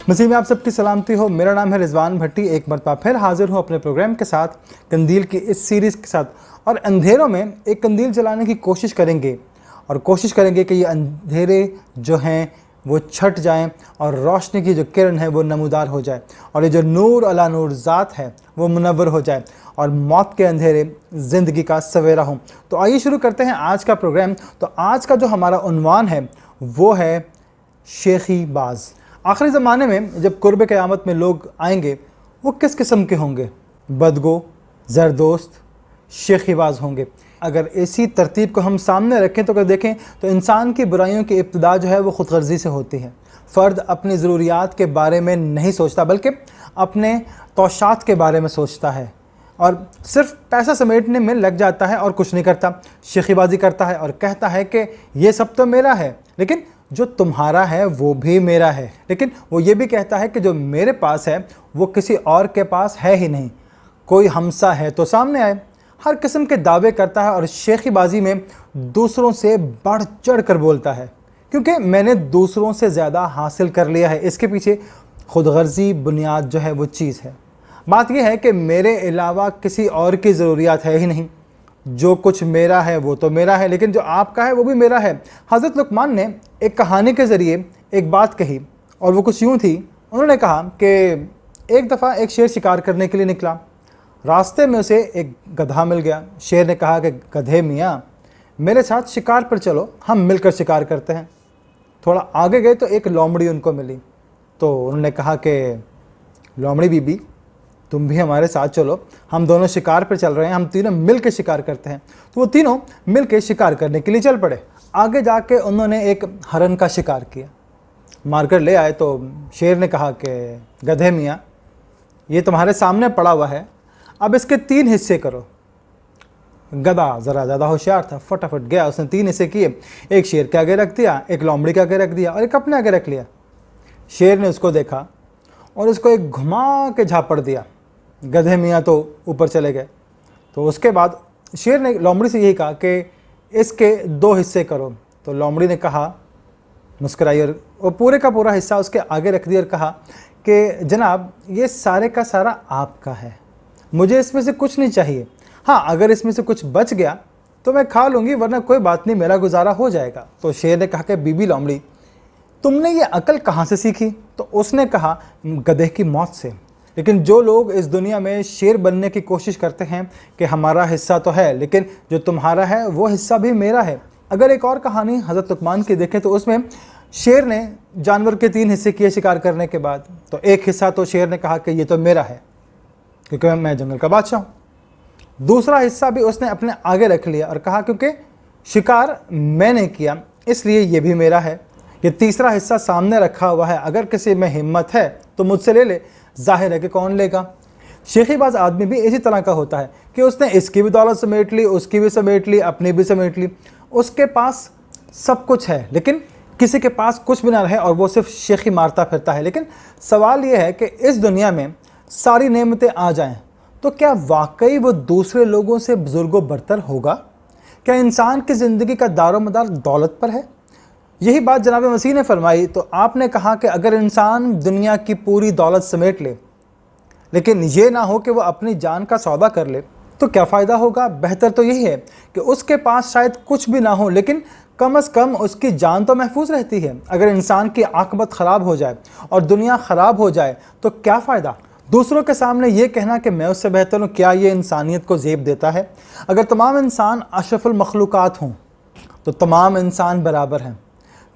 मसीह में आप सबकी सलामती हो। मेरा नाम है रिजवान भट्टी। एक मरतबा फिर हाजिर हूँ अपने प्रोग्राम के साथ, कंदील की इस सीरीज़ के साथ। और अंधेरों में एक कंदील जलाने की कोशिश करेंगे और कोशिश करेंगे कि ये अंधेरे जो हैं वो छट जाएं और रोशनी की जो किरण है वो नमूदार हो जाए और ये जो नूर अला नूर ज़ात है वो मुनव्वर हो जाए और मौत के अंधेरे ज़िंदगी का सवेरा हो। तो आइए शुरू करते हैं आज का प्रोग्राम। तो आज का जो हमारा उन्वान है वो है शेखी बाज। आखिरी ज़माने में जब कुर्ब क़यामत में लोग आएंगे वो किस किस्म के होंगे? बदगो, ज़रदोस्त, शेखीबाज होंगे। अगर इसी तरतीब को हम सामने रखें तो अगर देखें तो इंसान की बुराइयों की इब्तिदा जो है वो ख़ुद गर्ज़ी से होती है। फ़र्द अपनी ज़रूरियात के बारे में नहीं सोचता बल्कि अपने तौशात के बारे में सोचता है और सिर्फ पैसा समेटने में लग जाता है और कुछ नहीं करता। शेखीबाजी करता है और कहता है कि ये सब तो मेरा है, लेकिन जो तुम्हारा है वो भी मेरा है। लेकिन वो ये भी कहता है कि जो मेरे पास है वो किसी और के पास है ही नहीं। कोई हमसा है तो सामने आए। हर किस्म के दावे करता है और शेखीबाजी में दूसरों से बढ़ चढ़ कर बोलता है, क्योंकि मैंने दूसरों से ज़्यादा हासिल कर लिया है। इसके पीछे खुदगर्ज़ी बुनियाद जो है वो चीज़ है। बात यह है कि मेरे अलावा किसी और की ज़रूरियात है ही नहीं। जो कुछ मेरा है वो तो मेरा है, लेकिन जो आपका है वो भी मेरा है। हज़रत लुक़मान ने एक कहानी के ज़रिए एक बात कही और वो कुछ यूँ थी। उन्होंने कहा कि एक दफ़ा एक शेर शिकार करने के लिए निकला। रास्ते में उसे एक गधा मिल गया। शेर ने कहा कि गधे मियाँ, मेरे साथ शिकार पर चलो, हम मिलकर शिकार करते हैं। थोड़ा आगे गए तो एक लोमड़ी उनको मिली। तो उन्होंने कहा कि लोमड़ी बीबी, तुम भी हमारे साथ चलो, हम दोनों शिकार पर चल रहे हैं, हम तीनों मिल के शिकार करते हैं। तो वो तीनों मिल के शिकार करने के लिए चल पड़े। आगे जाके उन्होंने एक हरन का शिकार किया, मारकर ले आए। तो शेर ने कहा कि गधे मियाँ, ये तुम्हारे सामने पड़ा हुआ है, अब इसके 3 हिस्से करो। गधा ज़रा ज़्यादा होशियार था, फटाफट गया, उसने 3 हिस्से किए। एक शेर के आगे रख दिया, एक लोमड़ी के आगे रख दिया और एक अपने आगे रख लिया। शेर ने उसको देखा और उसको एक घुमा के झापड़ दिया। गधे मियाँ तो ऊपर चले गए। तो उसके बाद शेर ने लोमड़ी से यही कहा कि इसके 2 हिस्से करो। तो लोमड़ी ने कहा, मुस्कुराई और वो पूरे का पूरा हिस्सा उसके आगे रख दिया और कहा कि जनाब, ये सारे का सारा आपका है, मुझे इसमें से कुछ नहीं चाहिए। हाँ, अगर इसमें से कुछ बच गया तो मैं खा लूँगी, वरना कोई बात नहीं, मेरा गुजारा हो जाएगा। तो शेर ने कहा कि बीबी लोमड़ी, तुमने ये अकल कहाँ से सीखी? तो उसने कहा, गधे की मौत से। लेकिन जो लोग इस दुनिया में शेर बनने की कोशिश करते हैं कि हमारा हिस्सा तो है, लेकिन जो तुम्हारा है वो हिस्सा भी मेरा है। अगर एक और कहानी हज़रत लुक़मान की देखें तो उसमें शेर ने जानवर के 3 हिस्से किए शिकार करने के बाद। तो एक हिस्सा तो शेर ने कहा कि ये तो मेरा है क्योंकि मैं जंगल का बादशाह हूँ। दूसरा हिस्सा भी उसने अपने आगे रख लिया और कहा क्योंकि शिकार मैंने किया इसलिए ये भी मेरा है। ये तीसरा हिस्सा सामने रखा हुआ है, अगर किसी में हिम्मत है तो मुझसे ले ले, जाहिर है कि कौन लेगा। शेखीबाज आदमी भी इसी तरह का होता है कि उसने इसकी भी दौलत समेट ली, उसकी भी समेट ली, अपनी भी समेट ली। उसके पास सब कुछ है लेकिन किसी के पास कुछ भी ना रहे और वो सिर्फ शेखी मारता फिरता है। लेकिन सवाल ये है कि इस दुनिया में सारी नेमतें आ जाएं तो क्या वाकई वो दूसरे लोगों से बुजुर्गों बरतर होगा? क्या इंसान की ज़िंदगी का दारोमदार दौलत पर है? यही बात जनाब मसीह ने फरमाई। तो आपने कहा कि अगर इंसान दुनिया की पूरी दौलत समेट ले लेकिन ये ना हो कि वो अपनी जान का सौदा कर ले तो क्या फ़ायदा होगा? बेहतर तो यही है कि उसके पास शायद कुछ भी ना हो लेकिन कम से कम उसकी जान तो महफूज रहती है। अगर इंसान की आक़िबत ख़राब हो जाए और दुनिया ख़राब हो जाए तो क्या फ़ायदा? दूसरों के सामने ये कहना कि मैं उससे बेहतर हूँ, क्या ये इंसानियत को ज़ेब देता है? अगर तमाम इंसान अशरफुल मखलूक़ात हों तो तमाम इंसान बराबर हैं,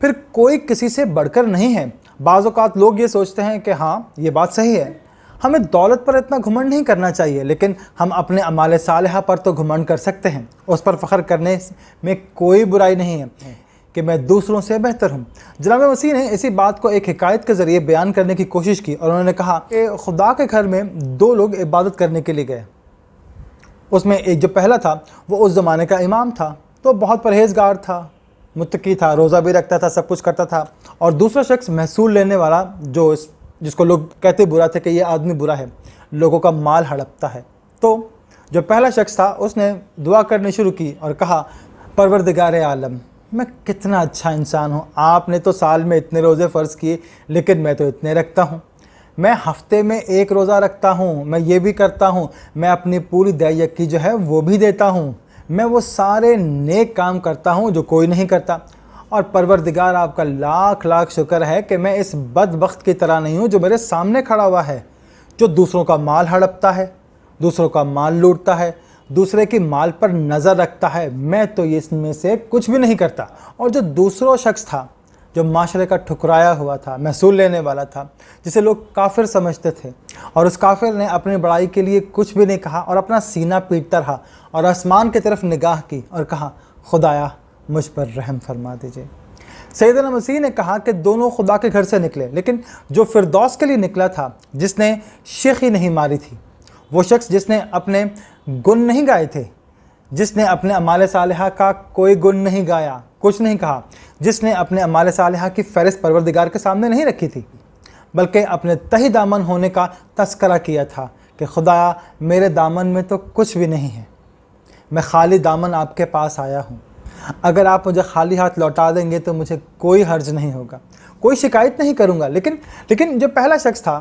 फिर कोई किसी से बढ़कर नहीं है। बाज़ औक़ात लोग ये सोचते हैं कि हाँ, ये बात सही है, हमें दौलत पर इतना घुमंड नहीं करना चाहिए, लेकिन हम अपने अमाल सालिहा पर तो घुमंड कर सकते हैं। उस पर फ़ख्र करने में कोई बुराई नहीं है कि मैं दूसरों से बेहतर हूँ। जनाब मसीह ने इसी बात को एक हिकायत के ज़रिए बयान करने की कोशिश की और उन्होंने कहा कि खुदा के घर में 2 लोग इबादत करने के लिए गए। उसमें एक जो पहला था वो उस ज़माने का इमाम था, तो बहुत परहेज़गार था, मुत्तकी था, रोज़ा भी रखता था, सब कुछ करता था। और दूसरा शख्स महसूल लेने वाला, जो जिसको लोग कहते बुरा थे कि ये आदमी बुरा है, लोगों का माल हड़पता है। तो जो पहला शख्स था उसने दुआ करनी शुरू की और कहा, परवरदिगार आलम, मैं कितना अच्छा इंसान हूँ, आपने तो साल में इतने रोज़े फ़र्ज़ किए लेकिन मैं तो इतने रखता हूँ। मैं हफ्ते में 1 रोज़ा रखता हूँ, मैं ये भी करता हूँ, मैं अपनी पूरी दयाकी जो है वो भी देता हूँ, मैं वो सारे नेक काम करता हूँ जो कोई नहीं करता। और परवरदिगार आपका लाख लाख शुक्र है कि मैं इस बदबख्त की तरह नहीं हूँ जो मेरे सामने खड़ा हुआ है, जो दूसरों का माल हड़पता है, दूसरों का माल लूटता है, दूसरे की माल पर नज़र रखता है। मैं तो इसमें से कुछ भी नहीं करता। और जो दूसरा शख्स था, जो माशरे का ठुकराया हुआ था, महसूल लेने वाला था, जिसे लोग काफिर समझते थे, और उस काफिर ने अपनी बड़ाई के लिए कुछ भी नहीं कहा और अपना सीना पीटता रहा और आसमान की तरफ निगाह की और कहा, खुदाया मुझ पर रहम फरमा दीजिए। सैयदना मसीह ने कहा कि दोनों खुदा के घर से निकले, लेकिन जो फिरदौस के लिए निकला था, जिसने शेखी नहीं मारी थी, वो शख्स जिसने अपने गुण नहीं गाए थे, जिसने अपने अमाल सालिहा का कोई गुण नहीं गाया, कुछ नहीं कहा, जिसने अपने अमाल सालिहा की फ़हरिस्त परवरदिगार के सामने नहीं रखी थी, बल्कि अपने तही दामन होने का तस्करा किया था कि खुदाया मेरे दामन में तो कुछ भी नहीं है, मैं खाली दामन आपके पास आया हूँ, अगर आप मुझे खाली हाथ लौटा देंगे तो मुझे कोई हर्ज नहीं होगा, कोई शिकायत नहीं करूँगा। लेकिन जो पहला शख्स था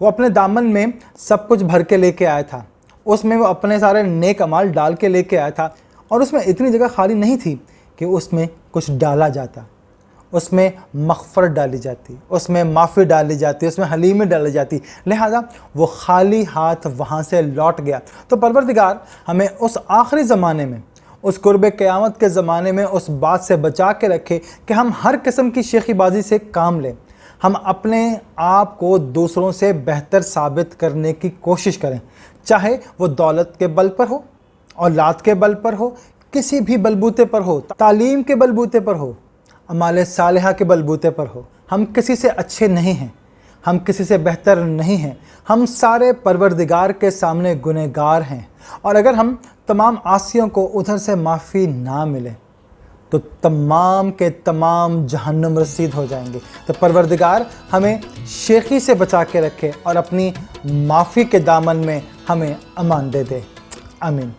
वो अपने दामन में सब कुछ भर के लेके आया था, उसमें वो अपने सारे नेक अमाल डाल के लेके आया था, और उसमें इतनी जगह खाली नहीं थी कि उसमें कुछ डाला जाता, उसमें मग़फ़रत डाली जाती, उसमें माफ़ी डाली जाती, उसमें हलीमी डाली जाती, लिहाजा वो खाली हाथ वहाँ से लौट गया। तो परवरदिगार हमें उस आखिरी ज़माने में, उस कुर्ब क़यामत के ज़माने में उस बात से बचा के रखे कि हम हर किस्म की शेखीबाजी से काम लें, हम अपने आप को दूसरों से बेहतर साबित करने की कोशिश करें, चाहे वो दौलत के बल पर हो, औलाद के बल पर हो, किसी भी बलबूते पर हो, तालीम के बलबूते पर हो, अमाल सालिहा के बलबूते पर हो। हम किसी से अच्छे नहीं हैं, हम किसी से बेहतर नहीं हैं, हम सारे परवरदिगार के सामने गुनहगार हैं। और अगर हम तमाम आसियों को उधर से माफ़ी ना मिले तो तमाम के तमाम जहन्नुम रसीद हो जाएंगे। तो परवरदिगार हमें शेखी से बचा के रखे और अपनी माफ़ी के दामन में हमें अमान दे दे। आमीन।